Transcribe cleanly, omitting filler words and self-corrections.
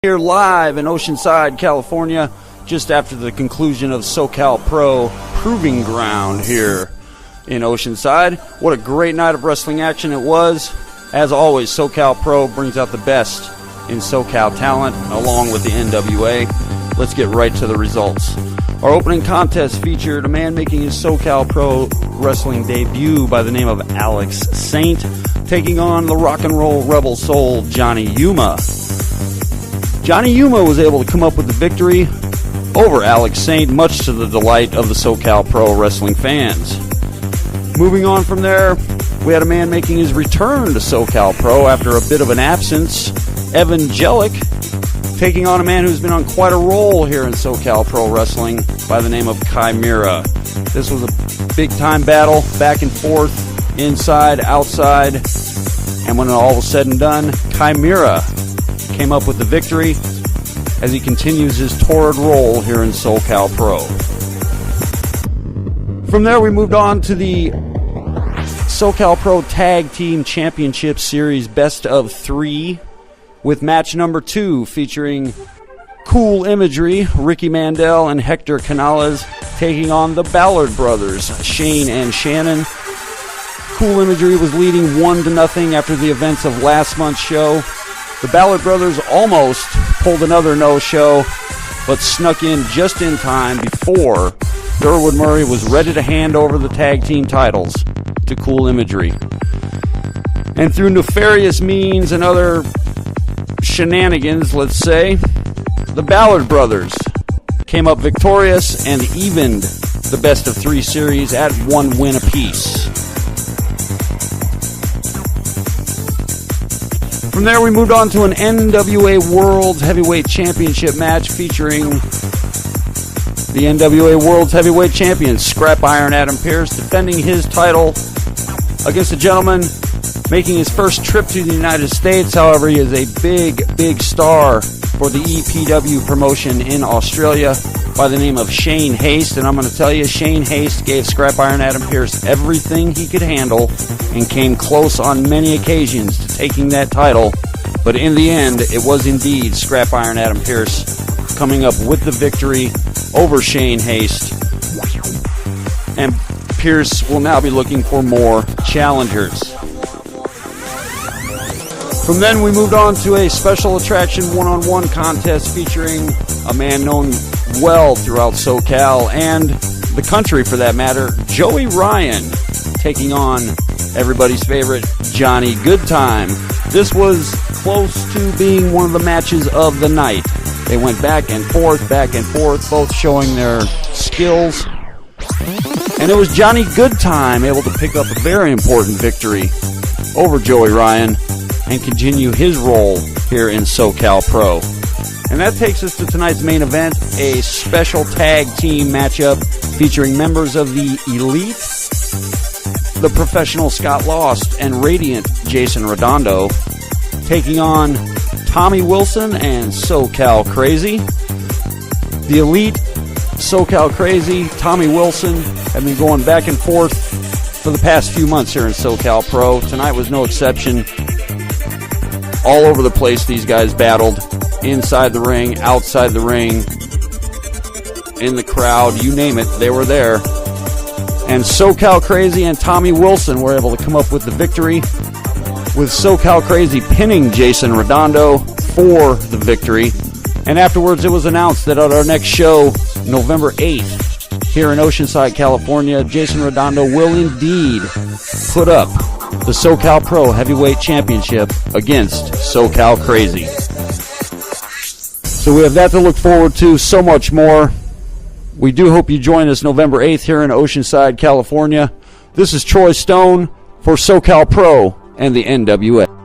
Here live in Oceanside, California, just after the conclusion of SoCal Pro Proving Ground here in Oceanside. What a great night of wrestling action it was. As always, SoCal Pro brings out the best in SoCal talent along with the NWA. Let's get right to the results. Our opening contest featured a man making his SoCal Pro wrestling debut by the name of Alex Saint, taking on the rock and roll rebel soul Johnny Yuma. Johnny Yuma was able to come up with the victory over Alex Saint, much to the delight of the SoCal Pro wrestling fans. Moving on from there, we had a man making his return to SoCal Pro after a bit of an absence, Evan Jellick, taking on a man who's been on quite a roll here in SoCal Pro wrestling by the name of Chimera. This was a big-time battle, back and forth, inside, outside, and when all was said and done, Chimera came up with the victory as he continues his torrid role here in SoCal Pro. From there, we moved on to the SoCal Pro Tag Team Championship Series Best of 3 with match number 2 featuring Cool Imagery, Ricky Mandel and Hector Canales taking on the Ballard Brothers, Shane and Shannon. Cool Imagery was leading 1-0 after the events of last month's show. The Ballard Brothers almost pulled another no-show, but snuck in just in time before Durwood Murray was ready to hand over the tag team titles to Cool Imagery. And through nefarious means and other shenanigans, let's say, the Ballard Brothers came up victorious and evened the best of 3 series at 1 win apiece. From there, we moved on to an NWA World Heavyweight Championship match featuring the NWA World Heavyweight Champion, Scrap Iron Adam Pearce, defending his title against a gentleman making his first trip to the United States. However, he is a big star for the EPW promotion in Australia by the name of Shane Haste. And I'm going to tell you, Shane Haste gave Scrap Iron Adam Pearce everything he could handle and came close on many occasions to taking that title. But in the end, it was indeed Scrap Iron Adam Pearce coming up with the victory over Shane Haste. And Pearce will now be looking for more challengers. From then, we moved on to a special attraction one-on-one contest featuring a man known well throughout SoCal and the country, for that matter, Joey Ryan, taking on everybody's favorite Johnny Goodtime. This was close to being one of the matches of the night. They went back and forth, both showing their skills. And it was Johnny Goodtime able to pick up a very important victory over Joey Ryan and continue his role here in SoCal Pro. And that takes us to tonight's main event, a special tag team matchup featuring members of the Elite, the Professional Scott Lost, and Radiant Jason Redondo, taking on Tommy Wilson and SoCal Crazy. The Elite, SoCal Crazy, Tommy Wilson have been going back and forth for the past few months here in SoCal Pro. Tonight was no exception. All over the place, these guys battled. Inside the ring, outside the ring, in the crowd, you name it, they were there. And SoCal Crazy and Tommy Wilson were able to come up with the victory, with SoCal Crazy pinning Jason Redondo for the victory. And afterwards, it was announced that at our next show, November 8th, here in Oceanside, California, Jason Redondo will indeed put up the SoCal Pro Heavyweight Championship against SoCal Crazy. So we have that to look forward to, so much more. We do hope you join us November 8th here in Oceanside, California. This is Troy Stone for SoCal Pro and the NWA.